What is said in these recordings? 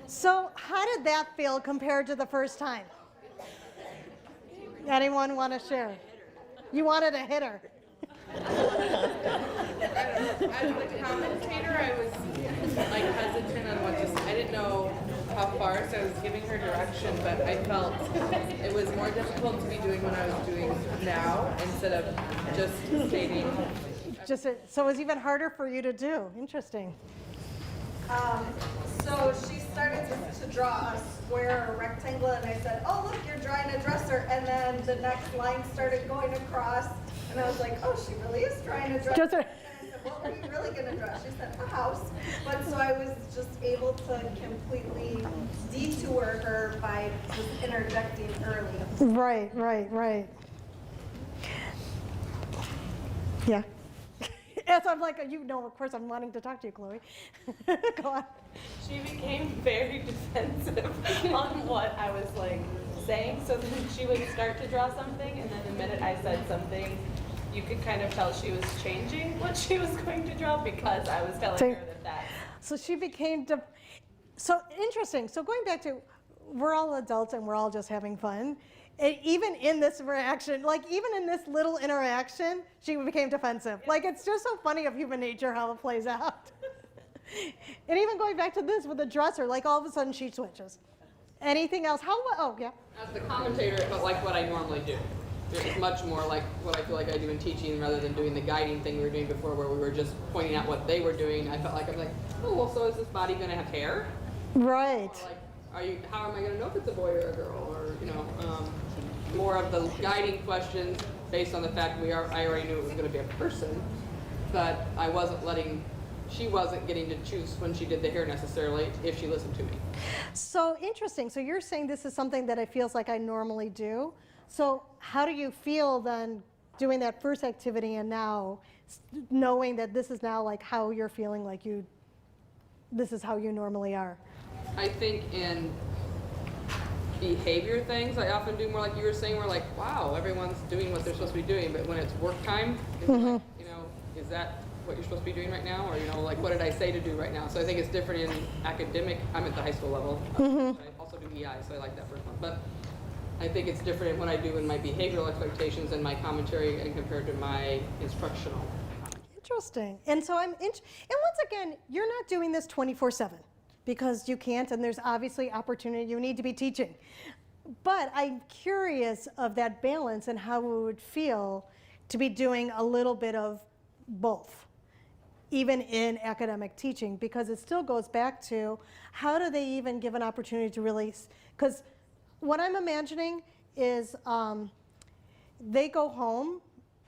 So how did that feel compared to the first time? Anyone want to share? You wanted to hit her. As the commentator, I was like hesitant on what to say. I didn't know how far, so I was giving her direction, but I felt it was more difficult to be doing what I was doing now instead of just stating. So it was even harder for you to do. Interesting. So she started to draw a square or rectangle, and I said, "Oh, look, you're drawing a dresser." And then the next line started going across, and I was like, "Oh, she really is drawing a dresser." And I said, "What are you really going to draw?" She said, "A house." But so I was just able to completely detour her by just interjecting early. Right. Yeah. Yes, I'm like, of course I'm wanting to talk to you, Chloe. Go on. She became very defensive on what I was like saying. So then she would start to draw something, and then the minute I said something, you could kind of tell she was changing what she was going to draw because I was telling her that. So she became, so interesting. So going back to, we're all adults and we're all just having fun. Even in this reaction, like even in this little interaction, she became defensive. Like it's just so funny of human nature how it plays out. And even going back to this with the dresser, like all of a sudden she switches. Anything else? Oh, yeah. As the commentator, it felt like what I normally do. It's much more like what I feel like I do in teaching rather than doing the guiding thing we were doing before where we were just pointing out what they were doing. I felt like I'm like, oh, well, so is this body going to have hair? Right. Or like, how am I going to know if it's a boy or a girl? Or, more of the guiding questions based on the fact I already knew it was going to be a person, but she wasn't getting to choose when she did the hair necessarily if she listened to me. So interesting. So you're saying this is something that it feels like I normally do. So how do you feel then doing that first activity and now knowing that this is now like how you're feeling like this is how you normally are? I think in behavior things, I often do more like you were saying, where like, wow, everyone's doing what they're supposed to be doing, but when it's work time, it's like, is that what you're supposed to be doing right now? Or, like, what did I say to do right now? So I think it's different in academic. I'm at the high school level. I also do EI, so I like that first one. But I think it's different in what I do in my behavioral expectations and my commentary and compared to my instructional. Interesting. And so and once again, you're not doing this 24/7 because you can't, and there's obviously opportunity. You need to be teaching. But I'm curious of that balance and how it would feel to be doing a little bit of both, even in academic teaching, because it still goes back to how do they even give an opportunity to really, because what I'm imagining is they go home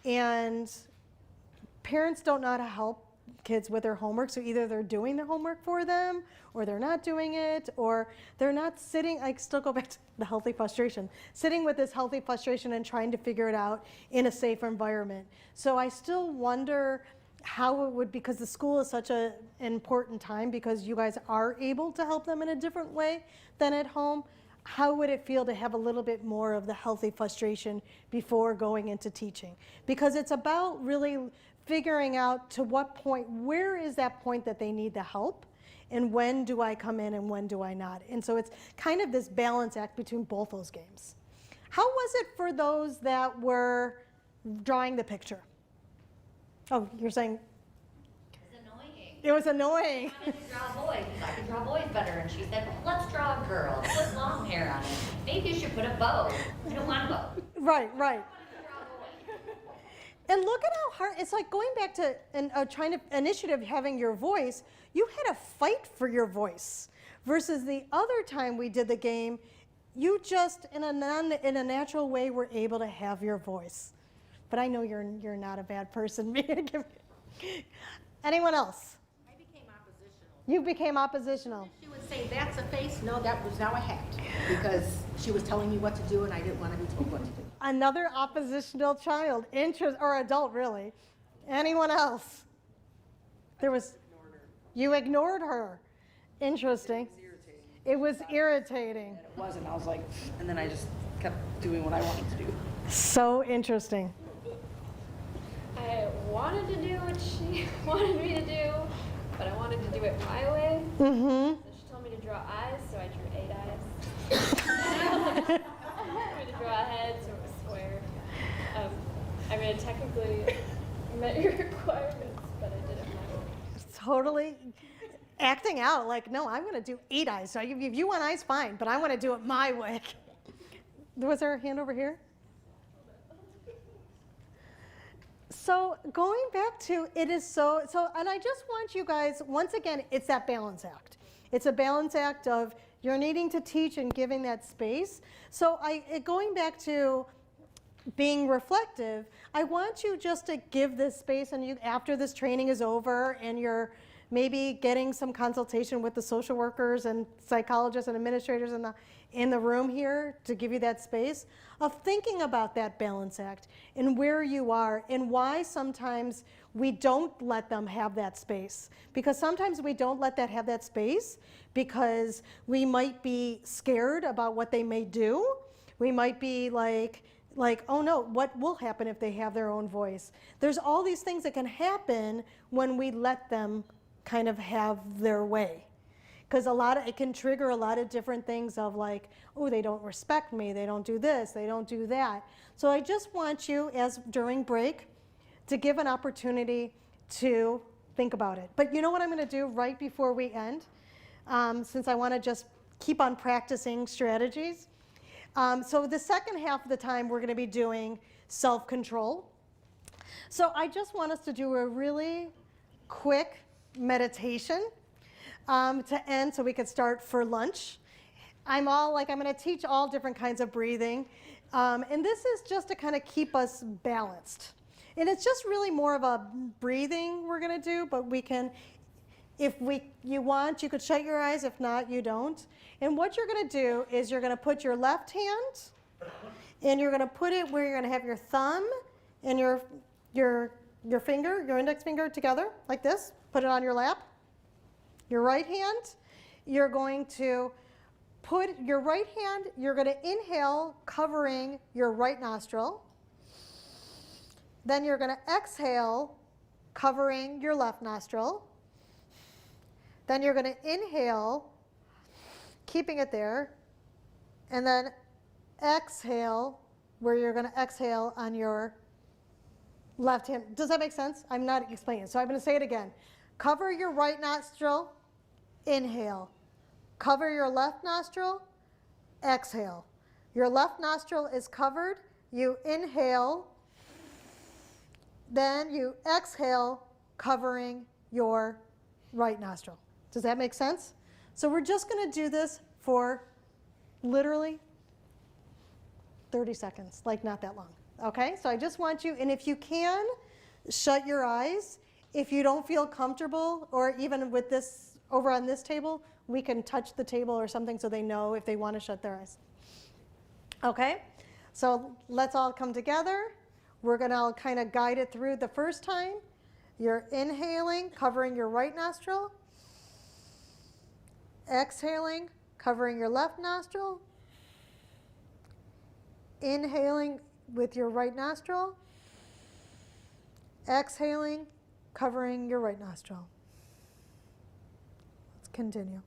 and parents don't know how to help kids with their homework, so either they're doing the homework for them or they're not doing it, or they're not sitting. I still go back to the healthy frustration, sitting with this healthy frustration and trying to figure it out in a safe environment. So I still wonder how it would, because the school is such an important time because you guys are able to help them in a different way than at home. How would it feel to have a little bit more of the healthy frustration before going into teaching? Because it's about really figuring out to what point, where is that point that they need the help, and when do I come in and when do I not? And so it's kind of this balance act between both those games. How was it for those that were drawing the picture? Oh, you're saying? It was annoying. I wanted to draw a boy because I could draw boys better. And she said, well, let's draw a girl. Put long hair on it. Maybe you should put a bow. I don't want a bow. Right. And look at how hard, it's like going back to trying to initiative having your voice, you had to fight for your voice. Versus the other time we did the game, you just, in a natural way, were able to have your voice. But I know you're not a bad person. Anyone else? I became oppositional. You became oppositional. She would say, that's a face. No, that was now a hat. Because she was telling me what to do and I didn't want to be told what to do. Another oppositional child, or adult really. Anyone else? You ignored her. Interesting. It was irritating. It wasn't. I was like, and then I just kept doing what I wanted to do. So interesting. I wanted to do what she wanted me to do, but I wanted to do it my way. Mm-hmm. So she told me to to draw eyes, so I drew 8 eyes. For me to draw a head, so it was square. I mean, I technically met your requirements, but I didn't mind. Totally acting out like, no, I'm going to do 8 eyes. So if you want eyes, fine, but I want to do it my way. Was there a hand over here? So going back to it is so, and I just want you guys, once again, it's that balance act. It's a balance act of you're needing to teach and giving that space. So going back to being reflective, I want you just to give this space, and you, after this training is over and you're maybe getting some consultation with the social workers and psychologists and administrators in the room here to give you that space of thinking about that balance act and where you are and why sometimes we don't let them have that space. Because sometimes we don't let have that space because we might be scared about what they may do. We might be like, oh no, what will happen if they have their own voice? There's all these things that can happen when we let them kind of have their way. Because it can trigger a lot of different things of like, oh, they don't respect me, they don't do this, they don't do that. So I just want you, during break, to give an opportunity to think about it. But you know what I'm going to do right before we end, since I want to just keep on practicing strategies. So the second half of the time, we're going to be doing self-control. So I just want us to do a really quick meditation to end so we could start for lunch. I'm going to teach all different kinds of breathing. And this is just to kind of keep us balanced. And it's just really more of a breathing we're going to do, but we can, you want, you could shut your eyes. If not, you don't. And what you're going to do is you're going to put your left hand and you're going to put it where you're going to have your thumb and your finger, your index finger together like this. Put it on your lap. Your right hand, you're going to put your right hand, you're going to inhale, covering your right nostril. Then you're going to exhale, covering your left nostril. Then you're going to inhale, keeping it there. And then exhale, where you're going to exhale on your left hand. Does that make sense? I'm not explaining it, so I'm going to say it again. Cover your right nostril, inhale. Cover your left nostril, exhale. Your left nostril is covered, you inhale, then you exhale, covering your right nostril. Does that make sense? So we're just going to do this for literally 30 seconds, like not that long. Okay, so I just want you, and if you can, shut your eyes. If you don't feel comfortable, or even with this over on this table, we can touch the table or something so they know if they want to shut their eyes. Okay, so let's all come together. We're going to kind of guide it through the first time. You're inhaling, covering your right nostril. Exhaling, covering your left nostril. Inhaling with your right nostril. Exhaling, covering your right nostril. Let's continue.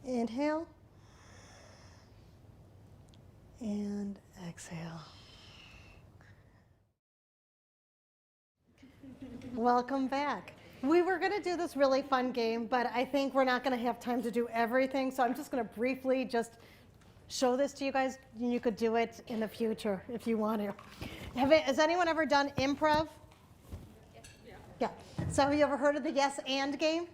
Inhale and exhale. Welcome back. We were going to do this really fun game, but I think we're not going to have time to do everything, so I'm just going to briefly just show this to you guys, and you could do it in the future if you want to. Has anyone ever done improv? Yeah. So have you ever heard of the yes and game?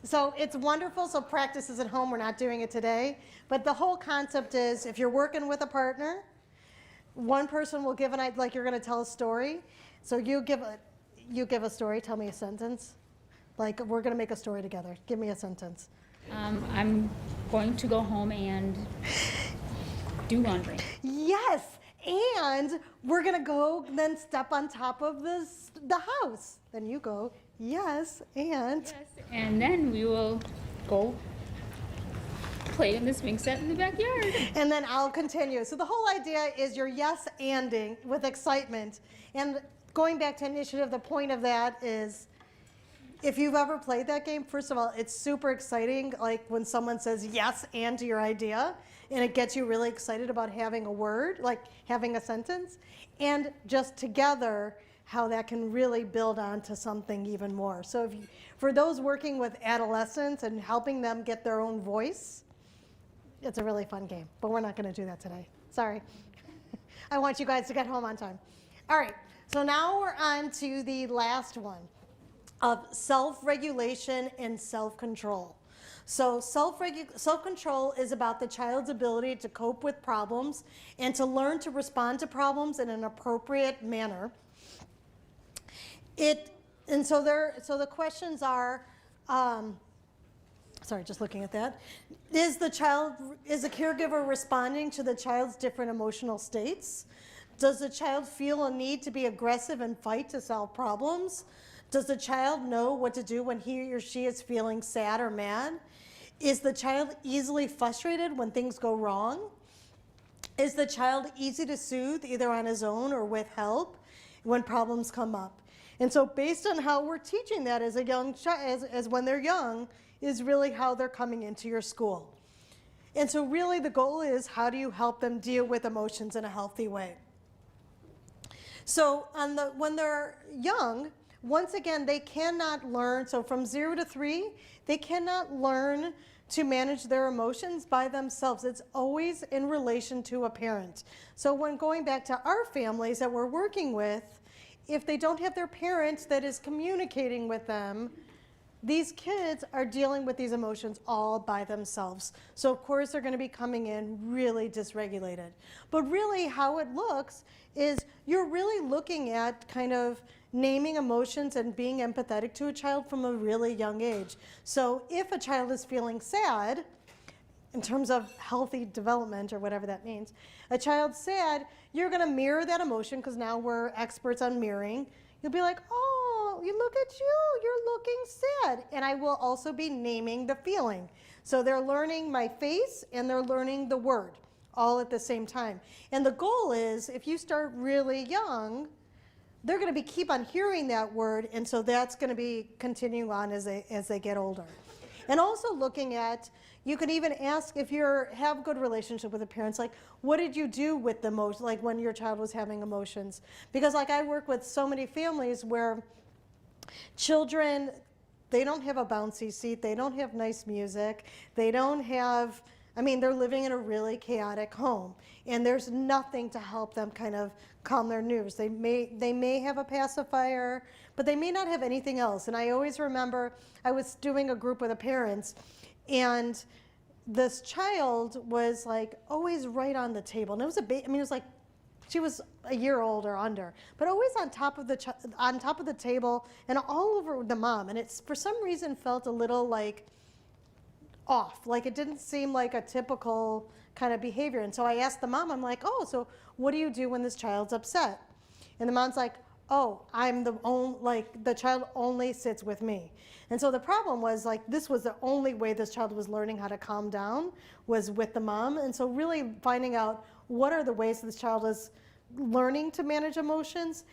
So it's wonderful, so practice is at home. We're not doing it today. But the whole concept is if you're working with a partner, one person will give like you're going to tell a story. So you give a story, tell me a sentence. Like we're going to make a story together. Give me a sentence. I'm going to go home and do laundry. Yes, and we're going to go then step on top of the house. Then you go, yes, and. Yes, and then we will go play in the swing set in the backyard. And then I'll continue. So the whole idea is you're yes-anding with excitement. And going back to initiative, the point of that is if you've ever played that game, first of all, it's super exciting, like when someone says yes and to your idea, and it gets you really excited about having a word, like having a sentence, and just together, how that can really build onto something even more. So if you, for those working with adolescents and helping them get their own voice, it's a really fun game, but we're not going to do that today. Sorry. I want you guys to get home on time. All right, so now we're on to the last one of self-regulation and self-control. So self-control is about the child's ability to cope with problems and to learn to respond to problems in an appropriate manner. So the questions are, sorry, just looking at that. Is the caregiver responding to the child's different emotional states? Does the child feel a need to be aggressive and fight to solve problems? Does the child know what to do when he or she is feeling sad or mad? Is the child easily frustrated when things go wrong? Is the child easy to soothe either on his own or with help when problems come up? And so based on how we're teaching that as a young child, as when they're young, is really how they're coming into your school. And so really the goal is how do you help them deal with emotions in a healthy way? So when they're young, once again, they cannot learn, so from 0 to 3, they cannot learn to manage their emotions by themselves. It's always in relation to a parent. So when going back to our families that we're working with, if they don't have their parent that is communicating with them, these kids are dealing with these emotions all by themselves. So of course they're going to be coming in really dysregulated. But really how it looks is you're really looking at kind of naming emotions and being empathetic to a child from a really young age. So if a child is feeling sad, in terms of healthy development or whatever that means, a child's sad, you're going to mirror that emotion because now we're experts on mirroring. You'll be like, oh, you look at you, you're looking sad. And I will also be naming the feeling. So they're learning my face and they're learning the word all at the same time. And the goal is if you start really young, they're going to keep on hearing that word, and so that's going to be continuing on as they get older. And also looking at, you could even ask if you have a good relationship with the parents, like, what did you do with the emotions, like when your child was having emotions? Because like I work with so many families where children, they don't have a bouncy seat, they don't have nice music, they don't have, I mean, they're living in a really chaotic home, and there's nothing to help them kind of calm their nerves. They may have a pacifier, but they may not have anything else. And I always remember I was doing a group with the parents, and this child was like always right on the table. And it was it was like she was a year old or under, but always on top of the table and all over the mom. And it's for some reason felt a little like off, like it didn't seem like a typical kind of behavior. And so I asked the mom, I'm like, oh, so what do you do when this child's upset? And the mom's like, oh, the child only sits with me. And so the problem was like, this was the only way this child was learning how to calm down was with the mom. And so really finding out what are the ways this child is learning to manage emotions.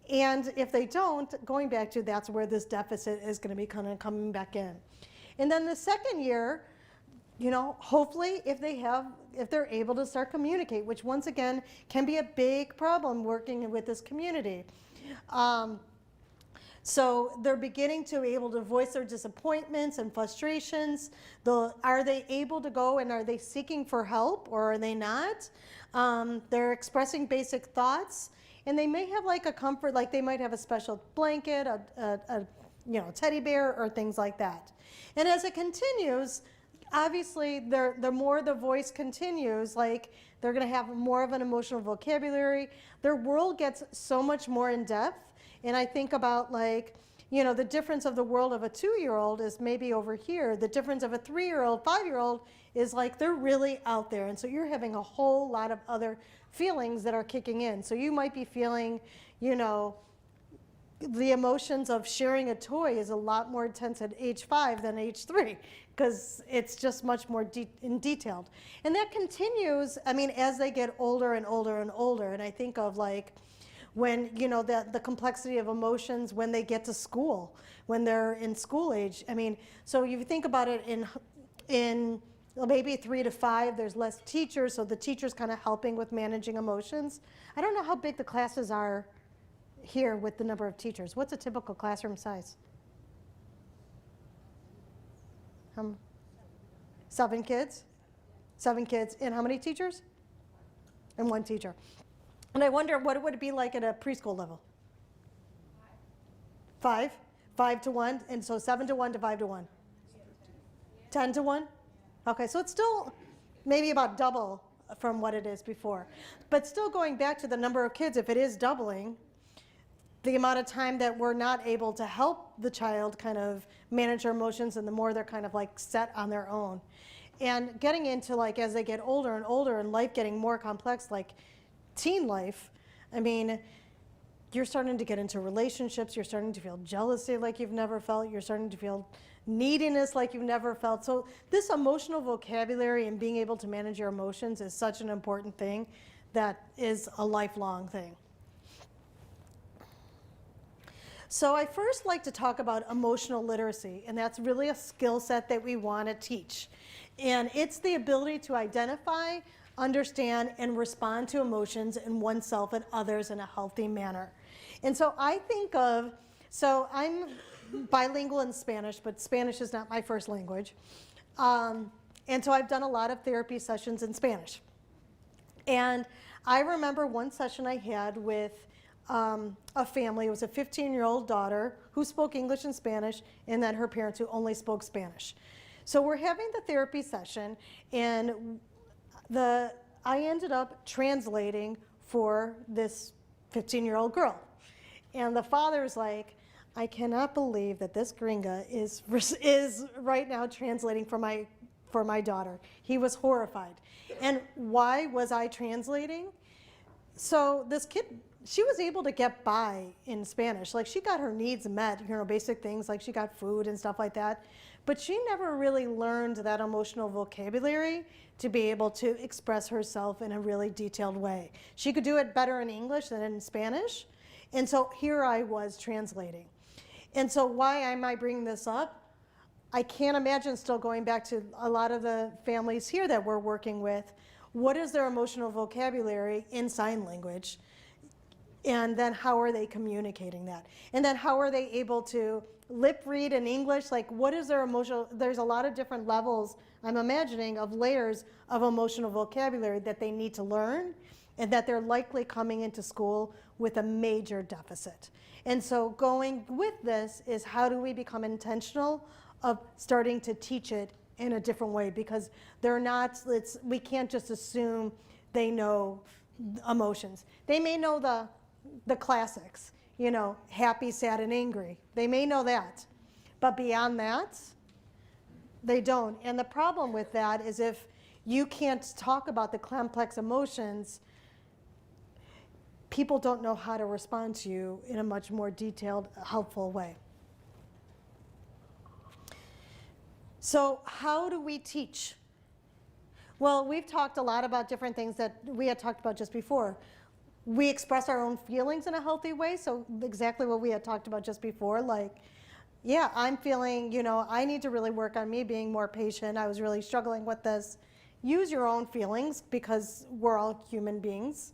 And if they don't, going back to that's where this deficit is going to be kind of coming back in. And then the second year, hopefully if they're able to start communicate, which once again can be a big problem working with this community. So they're beginning to be able to voice their disappointments and frustrations. Are they able to go and are they seeking for help or are they not? They're expressing basic thoughts, and they may have like a comfort, like they might have a special blanket, a teddy bear or things like that. And as it continues, obviously, the more the voice continues, like they're going to have more of an emotional vocabulary. Their world gets so much more in depth. And I think about like, you know, the difference of the world of a 2-year-old is maybe over here. The difference of a 3-year-old, 5-year-old is like they're really out there. And so you're having a whole lot of other feelings that are kicking in. So you might be feeling, you know, the emotions of sharing a toy is a lot more intense at age 5 than age 3 because it's just much more detailed. And that continues, I mean, as they get older and older and older. And I think of like when, you know, the complexity of emotions when they get to school, when they're in school age. I mean, so you think about it in maybe 3 to 5, there's less teachers, so the teacher's kind of helping with managing emotions. I don't know how big the classes are here with the number of teachers. What's a typical classroom size? 7 kids? 7 kids. And how many teachers? And 1 teacher. And I wonder what it would be like at a preschool level? 5? 5 to 1? And so 7 to 1 to 5 to 1? 10 to 1? Okay, so it's still maybe about double from what it is before. But still going back to the number of kids, if it is doubling, the amount of time that we're not able to help the child kind of manage their emotions, and the more they're kind of like set on their own. And getting into like as they get older and older and life getting more complex, like teen life, I mean, you're starting to get into relationships, you're starting to feel jealousy like you've never felt, you're starting to feel neediness like you've never felt. So this emotional vocabulary and being able to manage your emotions is such an important thing that is a lifelong thing. So I first like to talk about emotional literacy, and that's really a skill set that we want to teach. And it's the ability to identify, understand, and respond to emotions in oneself and others in a healthy manner. And so I think of, so I'm bilingual in Spanish, but Spanish is not my first language. And so I've done a lot of therapy sessions in Spanish. And I remember one session I had with a family. It was a 15-year-old daughter who spoke English and Spanish, and then her parents who only spoke Spanish. So we're having the therapy session, and I ended up translating for this 15-year-old girl. And the father's like, I cannot believe that this gringa is right now translating for my daughter. He was horrified. And why was I translating? So this kid, she was able to get by in Spanish. Like, she got her needs met, you know, basic things like she got food and stuff like that. But she never really learned that emotional vocabulary to be able to express herself in a really detailed way. She could do it better in English than in Spanish. And so here I was translating. And so why am I bringing this up? I can't imagine still going back to a lot of the families here that we're working with. What is their emotional vocabulary in sign language? And then how are they communicating that? And then how are they able to lip read in English? Like, what is their emotional, there's a lot of different levels, I'm imagining, of layers of emotional vocabulary that they need to learn, and that they're likely coming into school with a major deficit. And so going with this is, how do we become intentional of starting to teach it in a different way? Because they're not, we can't just assume they know emotions. They may know the classics, you know, happy, sad, and angry. They may know that. But beyond that, they don't. And the problem with that is, if you can't talk about the complex emotions, people don't know how to respond to you in a much more detailed, helpful way. So how do we teach? Well, we've talked a lot about different things that we had talked about just before. We express our own feelings in a healthy way, so exactly what we had talked about just before, like, yeah, I'm feeling, you know, I need to really work on me being more patient. I was really struggling with this. Use your own feelings, because we're all human beings.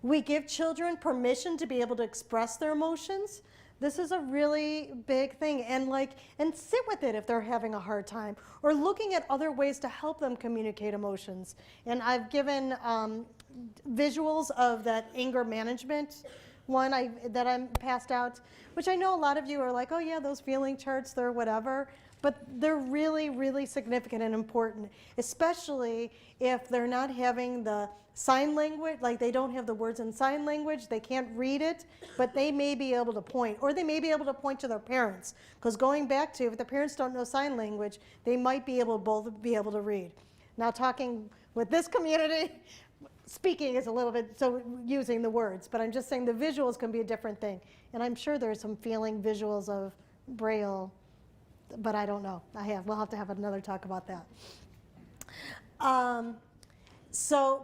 We give children permission to be able to express their emotions. This is a really big thing, and sit with it if they're having a hard time, or looking at other ways to help them communicate emotions. And I've given visuals of that anger management one that I'm passed out, which I know a lot of you are like, oh yeah, those feeling charts, they're whatever. but they're really, really significant and important, especially if they're not having the sign language, like they don't have the words in sign language, they can't read it, but they may be able to point, or they may be able to point to their parents. Because going back to, if the parents don't know sign language, they might be able both be able to read. Now talking with this community, speaking is a little bit, so using the words, but I'm just saying the visuals can be a different thing. And I'm sure there's some feeling visuals of Braille, but I don't know. We'll have to have another talk about that.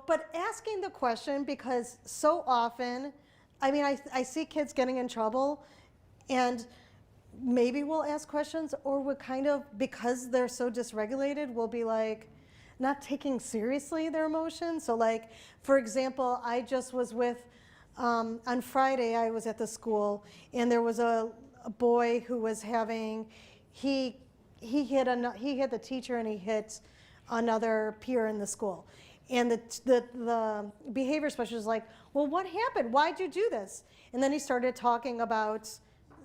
But asking the question, because so often, I mean, I see kids getting in trouble, and maybe we'll ask questions, or we'll kind of, because they're so dysregulated, we'll be like, not taking seriously their emotions. So like, for example, I just was with, on Friday, I was at the school, and there was a boy who was having, he hit the teacher, and he hit another peer in the school. And the behavior specialist was like, well, what happened? Why'd you do this? And then he started talking about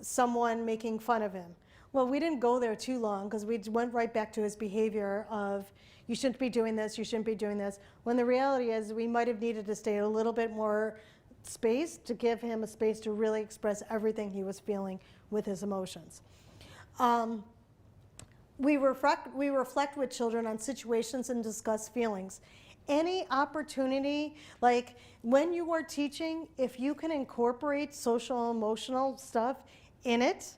someone making fun of him. Well, we didn't go there too long, because we went right back to his behavior of, you shouldn't be doing this, you shouldn't be doing this. When the reality is we might have needed to stay a little bit more space to give him a space to really express everything he was feeling with his emotions. We reflect with children on situations and discuss feelings. Any opportunity, like when you are teaching, if you can incorporate social emotional stuff in it,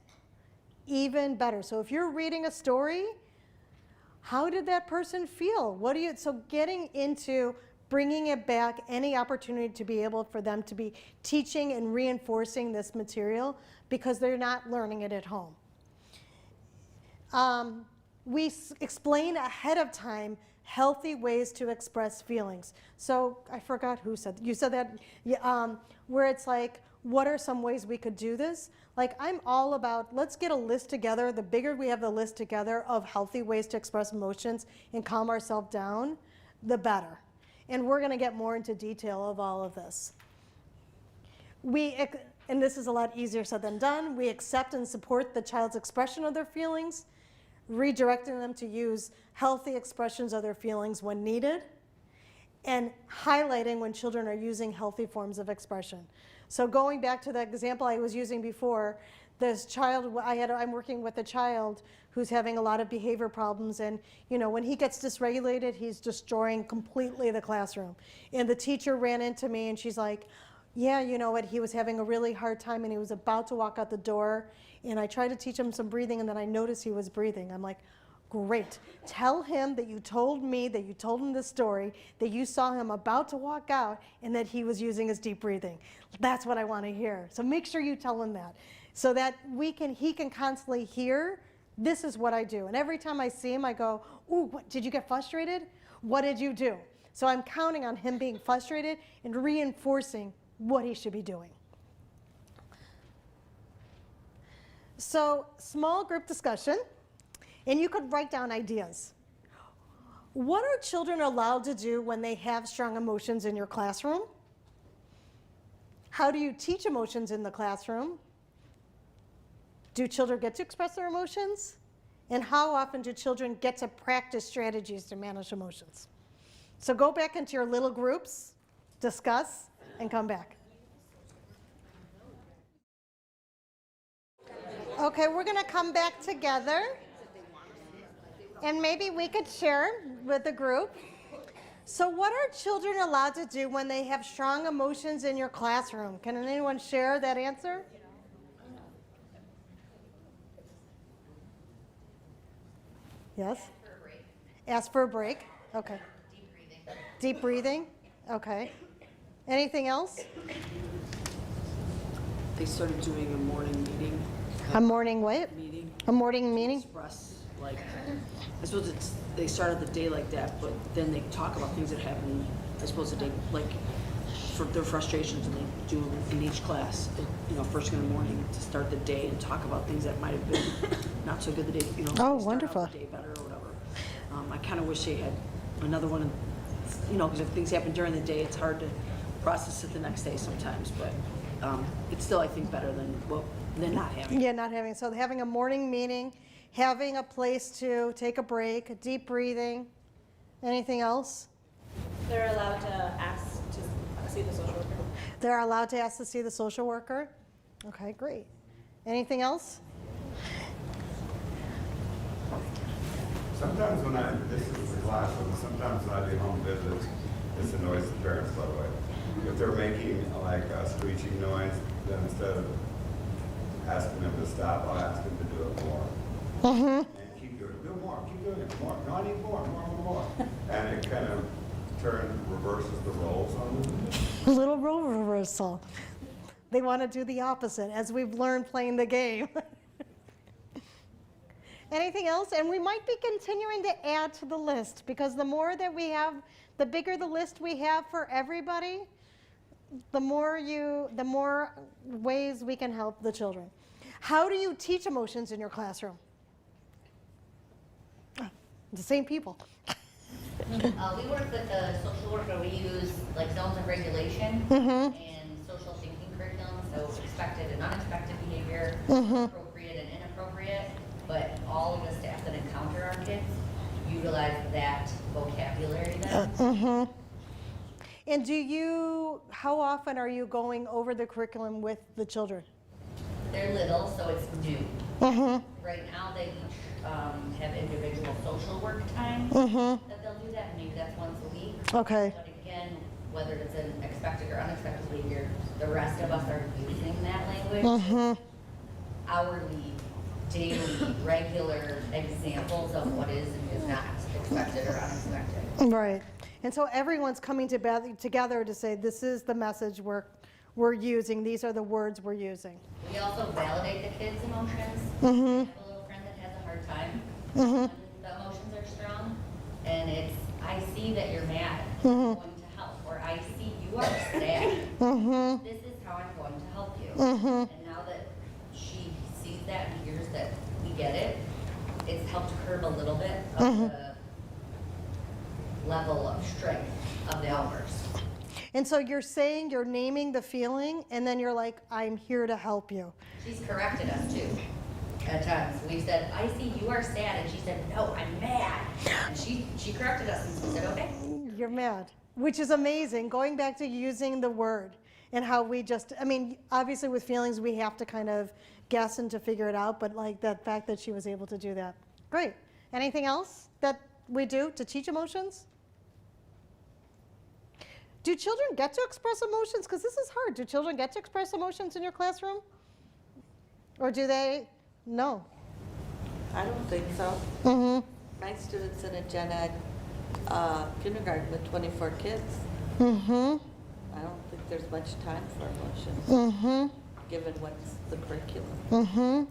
even better. So if you're reading a story, how did that person feel? So getting into bringing it back, any opportunity to be able for them to be teaching and reinforcing this material, because they're not learning it at home. We explain ahead of time healthy ways to express feelings. So I forgot who said, you said that, where it's like, what are some ways we could do this? Like, I'm all about, let's get a list together. The bigger we have the list together of healthy ways to express emotions and calm ourselves down, the better. And we're going to get more into detail of all of this. And this is a lot easier said than done. We accept and support the child's expression of their feelings, redirecting them to use healthy expressions of their feelings when needed, and highlighting when children are using healthy forms of expression. So going back to the example I was using before, this child, I'm working with a child who's having a lot of behavior problems, and when he gets dysregulated, he's destroying completely the classroom. And the teacher ran into me, and she's like, yeah, you know what, he was having a really hard time, and he was about to walk out the door, and I tried to teach him some breathing, and then I noticed he was breathing. I'm like, great. Tell him that you told me, that you told him this story, that you saw him about to walk out, and that he was using his deep breathing. That's what I want to hear. So make sure you tell him that, so that he can constantly hear, this is what I do. And every time I see him, I go, ooh, did you get frustrated? What did you do? So I'm counting on him being frustrated and reinforcing what he should be doing. So small group discussion, and you could write down ideas. What are children allowed to do when they have strong emotions in your classroom? How do you teach emotions in the classroom? Do children get to express their emotions? And how often do children get to practice strategies to manage emotions? So go back into your little groups, discuss, and come back. Okay, we're going to come back together. And maybe we could share with the group. So what are children allowed to do when they have strong emotions in your classroom? Can anyone share that answer? Yes? Ask for a break. Ask for a break. Okay. Deep breathing. Deep breathing. Okay. Anything else? They started doing a morning meeting. A morning what? Meeting. A morning meeting? Express, like, I suppose they started the day like that, but then they talk about things that happen, I suppose, the day, like, for their frustrations, and they do in each class, first thing in the morning to start the day and talk about things that might have been not so good the day, Oh, they start out wonderful. the day better or whatever. I kind of wish they had another one, because if things happen during the day, it's hard to process it the next day sometimes, but it's still, I think, better than not having. Yeah, not having. So having a morning meeting, having a place to take a break, deep breathing. Anything else? They're allowed to ask to see the social worker. They're allowed to ask to see the social worker? Okay, great. Anything else? Sometimes this is the classroom, sometimes when I do home visits, this annoys the parents, by the way. If they're making like a screeching noise, then instead of asking them to stop, I'll ask them to do it more. And keep doing it, do more, keep doing it, more. No, I need more. And it kind of reverses the roles on them. Little role reversal. They want to do the opposite, as we've learned playing the game. Anything else? And we might be continuing to add to the list, because the more that we have, the bigger the list we have for everybody, the more ways we can help the children. How do you teach emotions in your classroom? The same people. We work with the social worker. We use like zones of regulation and social thinking curriculum, so expected and unexpected behavior, appropriate and inappropriate. But all of the staff that encounter our kids utilize that vocabulary then. And how often are you going over the curriculum with the children? They're little, so it's new. Right now, they each have individual social work time that they'll do that. Maybe that's once a week. Okay. But again, whether it's an expected or unexpected behavior, the rest of us are using that language. Hourly, daily, regular examples of what is and is not expected or unexpected. Right. And so everyone's coming together to say, this is the message we're using, these are the words we're using. We also validate the kids' emotions. I have a little friend that has a hard time when the emotions are strong, and it's, I see that you're mad, I'm going to help, or I see you are sad, this is how I'm going to help you. And now that she sees that and hears that we get it, it's helped curb a little bit of the level of strength of the outburst. And so you're saying, you're naming the feeling, and then you're like, I'm here to help you. She's corrected us too. At times, we said, I see you are sad, and she said, no, I'm mad. And she corrected us, and we said, okay. You're mad, which is amazing. Going back to using the word and how we just, I mean, obviously with feelings, we have to kind of guess and to figure it out, but like that fact that she was able to do that. Great. Anything else that we do to teach emotions? Do children get to express emotions? Because this is hard. Do children get to express emotions in your classroom? Or do they? No. I don't think so. My students in a gen ed kindergarten with 24 kids. I don't think there's much time for emotions, given what's the curriculum.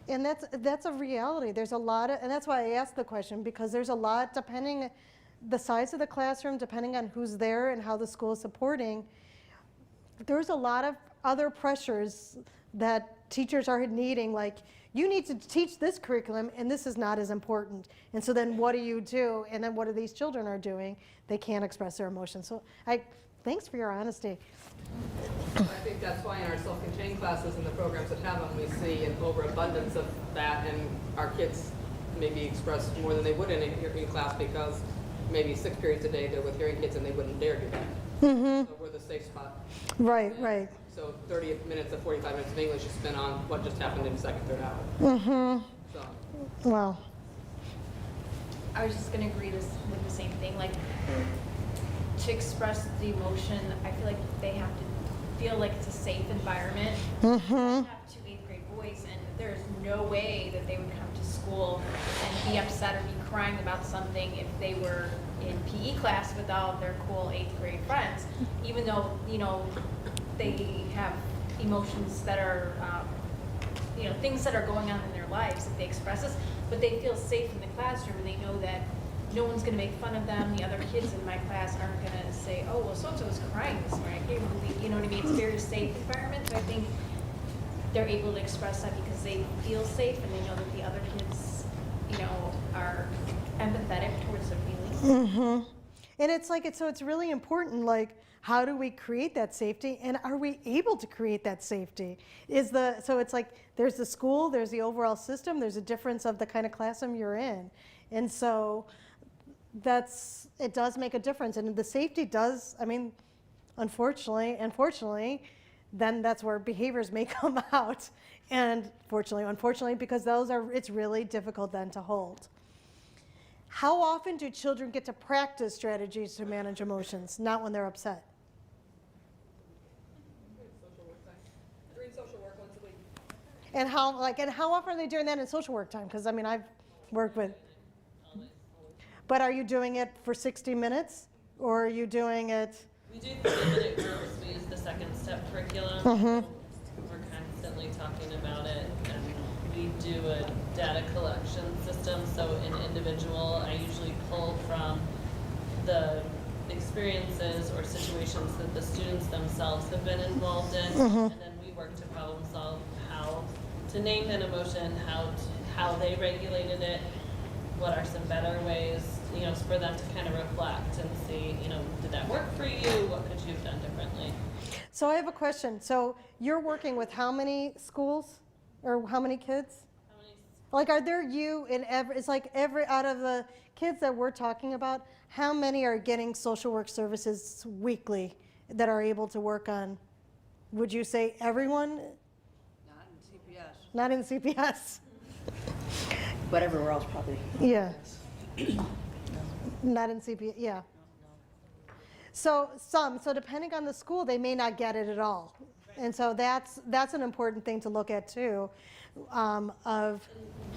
And that's a reality. There's a lot of, and that's why I asked the question, because there's a lot, depending the size of the classroom, depending on who's there and how the school is supporting, there's a lot of other pressures that teachers are needing, like, you need to teach this curriculum and this is not as important. And so then what do you do? And then what are these children are doing? They can't express their emotions. So thanks for your honesty. I think that's why in our self-contained classes and the programs that have them, we see an overabundance of that, and our kids maybe express more than they would in a hearing class, because maybe 6 periods a day they're with hearing kids and they wouldn't dare do that. So we're the safe spot. Right, And right. So 30 minutes of 45 minutes of English is spent on what just happened in the second, third hour. So. Wow. I was just gonna agree with the same thing, like, to express the emotion, I feel like they have to feel like it's a safe environment. I have 2 8th grade boys, and there's no way that they would come to school and be upset or be crying about something if they were in PE class with all their cool 8th grade friends, even though, you know, they have emotions that are, you know, things that are going on in their lives that they express us, but they feel safe in the classroom, and they know that no one's going to make fun of them. The other kids in my class aren't going to say, oh, well, so-and-so was crying this morning. You know what I mean? It's a very safe environment. So I think they're able to express that because they feel safe, and they know that the other kids, you know, are empathetic towards their feelings. And it's like, so it's really important, like, how do we create that safety, and are we able to create that safety? So it's like, there's the school, there's the overall system, there's a difference of the kind of classroom you're in. And so it does make a difference. And the safety does, I mean, unfortunately, then that's where behaviors may come out. And unfortunately, because it's really difficult then to hold. How often do children get to practice strategies to manage emotions? Not when they're upset. 3 social work once a week. And how often are they doing that in social work time? Because I mean, I've worked with. But are you doing it for 60 minutes, or are you doing it? We do 3-minute groups. We use the second step curriculum. We're constantly talking about it, and we do a data collection system. So in individual, I usually pull from the experiences or situations that the students themselves have been involved in, and then we work to problem solve how to name an emotion, how they regulated it, what are some better ways, for them to kind of reflect and see, did that work for you? What could you have done differently? So I have a question. So you're working with how many schools, or how many kids? How many? Like, are there you in every? It's like every out of the kids that we're talking about, how many are getting social work services weekly that are able to work on? Would you say everyone? Not in CPS. Not in CPS. But everywhere else probably. Yeah. Not in CPS. Yeah. So depending on the school, they may not get it at all, and so that's an important thing to look at too. We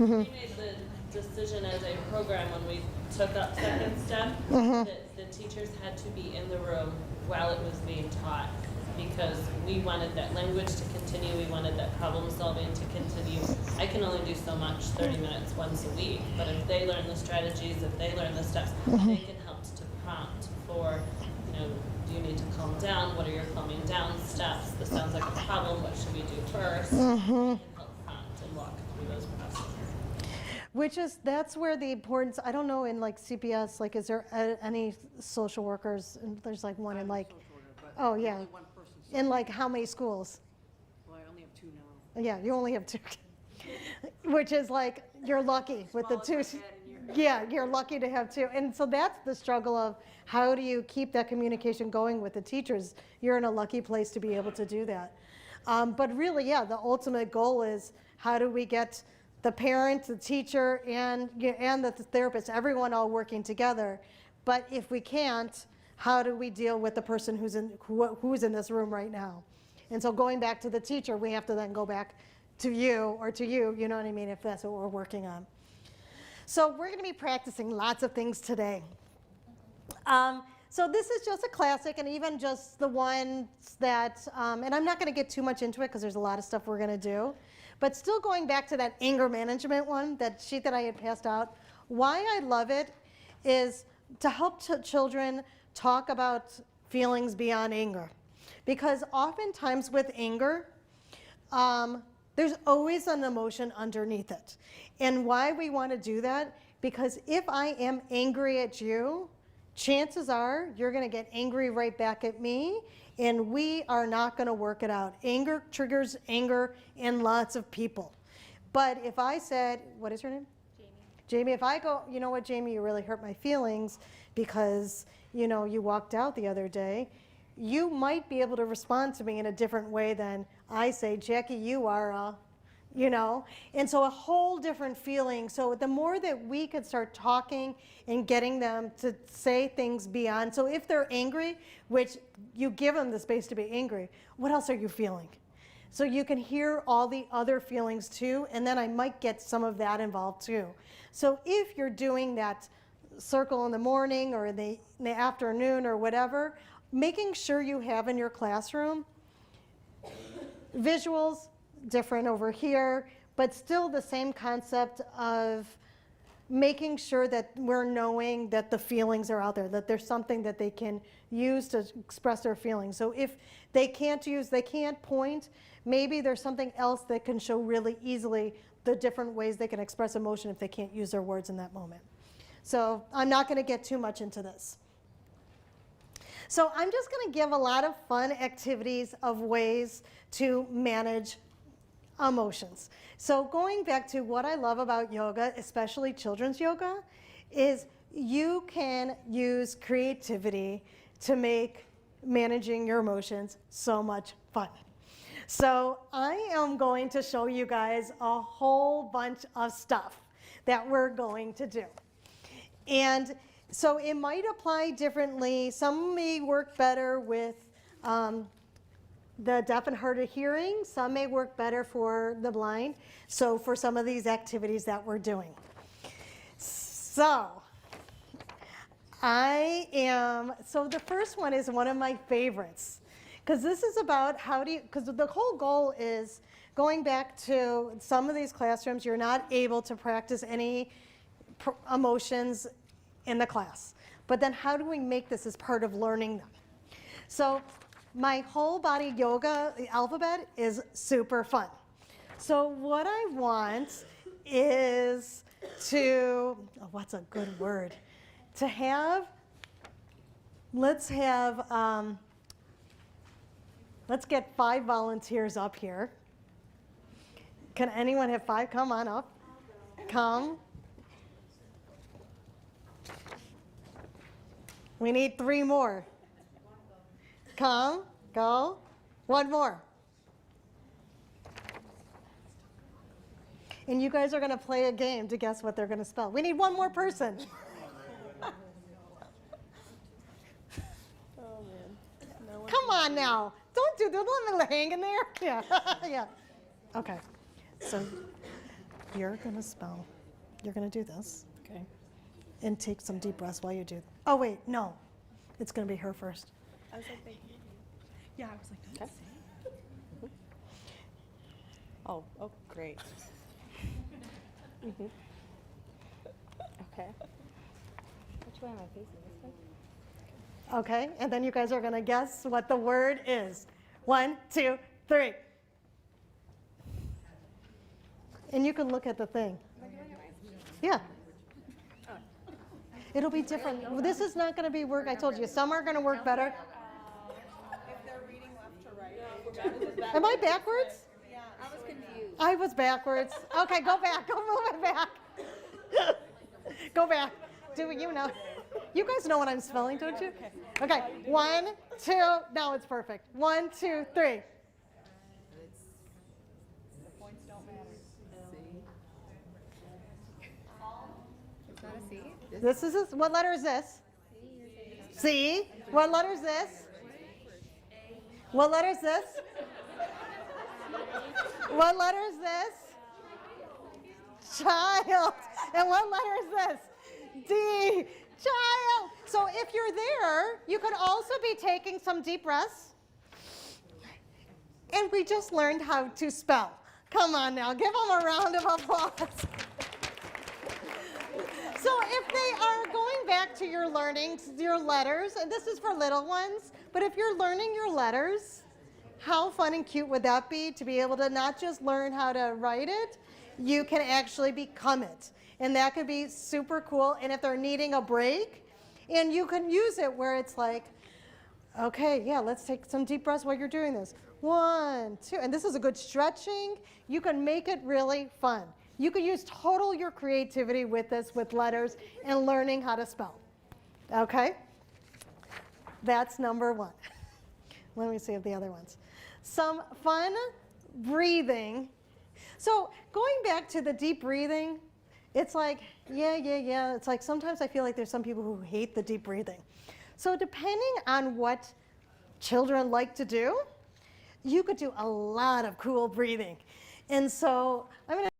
made the decision as a program when we took up second step that the teachers had to be in the room while it was being taught, because we wanted that language to continue, we wanted that problem solving to continue. I can only do so much 30 minutes once a week, but if they learn the strategies, if they learn the steps, they can help to prompt for, do you need to calm down? What are your calming down steps? This sounds like a problem, what should we do first? And help prompt and walk through those processes. That's where the importance, I don't know, in like CPS, like, is there any social workers? And there's like one in like, oh yeah. Only one person. In like how many schools? Well, I only have 2 now. Yeah, you only have 2. Which is like, you're lucky with the 2. Yeah, you're lucky to have 2. And so that's the struggle of how do you keep that communication going with the teachers? You're in a lucky place to be able to do that. But really, yeah, the ultimate goal is how do we get the parent, the teacher, and the therapist, everyone all working together. But if we can't, how do we deal with the person who's in this room right now? And so going back to the teacher, we have to then go back to you, you know what I mean, if that's what we're working on. So we're going to be practicing lots of things today. So this is just a classic, and even just the ones that, and I'm not going to get too much into it because there's a lot of stuff we're going to do. But still going back to that anger management one, that sheet that I had passed out, why I love it is to help children talk about feelings beyond anger. Because oftentimes with anger, there's always an emotion underneath it. And why we want to do that, because if I am angry at you, chances are you're going to get angry right back at me, and we are not going to work it out. Anger triggers anger in lots of people. But if I said, what is your name? Jamie, if I go, you know what, Jamie, you really hurt my feelings because, you walked out the other day, you might be able to respond to me in a different way than I say, Jackie, you are and so a whole different feeling. So the more that we could start talking and getting them to say things beyond, so if they're angry, which you give them the space to be angry, what else are you feeling? So you can hear all the other feelings too, and then I might get some of that involved too. So if you're doing that circle in the morning or in the afternoon or whatever, making sure you have in your classroom visuals, different over here, but still the same concept of making sure that we're knowing that the feelings are out there, that there's something that they can use to express their feelings. So if they can't point, maybe there's something else that can show really easily the different ways they can express emotion if they can't use their words in that moment. So I'm not going to get too much into this. So I'm just going to give a lot of fun activities of ways to manage emotions. So going back to what I love about yoga, especially children's yoga, is you can use creativity to make managing your emotions so much fun. So I am going to show you guys a whole bunch of stuff that we're going to do. And so it might apply differently. Some may work better with the deaf and hard of hearing. Some may work better for the blind. So for some of these activities that we're doing. So the first one is one of my favorites. Because this is about because the whole goal is going back to some of these classrooms, you're not able to practice any emotions in the class. But then how do we make this as part of learning them? So my whole body yoga alphabet is super fun. So what I want is what's a good word? Let's get 5 volunteers up here. Can anyone have 5? Come on up. Come. We need 3 more. Come, go. 1 more. And you guys are going to play a game to guess what they're going to spell. We need 1 more person. Come on now. Don't let me hang in there. Yeah, yeah. Okay. So you're going to do this. Okay. And take some deep breaths while you do. Oh, wait, no. It's going to be her first. I was like, yeah, I was like, okay. Oh, great. Okay. Which way am I facing? This way? Okay, and then you guys are going to guess what the word is. 1, 2, 3. And you can look at the thing. Yeah. It'll be different. This is not going to be work. I told you, some are going to work better. If they're reading left to right. Am I backwards? Yeah, I was confused. I was backwards. Okay, go back. Go move it back. Go back. Do you know? You guys know what I'm spelling, don't you? Okay. 1, 2. Now it's perfect. 1, 2, 3. The points don't matter. It's not a C. This is what letter is this? C. What letter is this? What letter is this? What letter is this? Child. And what letter is this? D. Child. So if you're there, you could also be taking some deep breaths. And we just learned how to spell. Come on now, give them a round of applause. So if they are going back to your learning, your letters, and this is for little ones, but if you're learning your letters, how fun and cute would that be to be able to not just learn how to write it, you can actually become it. And that could be super cool. And if they're needing a break, and you can use it where it's like, okay, yeah, let's take some deep breaths while you're doing this. 1, 2, and this is a good stretching. You can make it really fun. You could use total your creativity with this, with letters, and learning how to spell. Okay? That's number 1. Let me see if the other ones. Some fun breathing. So going back to the deep breathing, it's like, yeah. It's like sometimes I feel like there's some people who hate the deep breathing. So depending on what children like to do, you could do a lot of cool breathing. And so I'm going to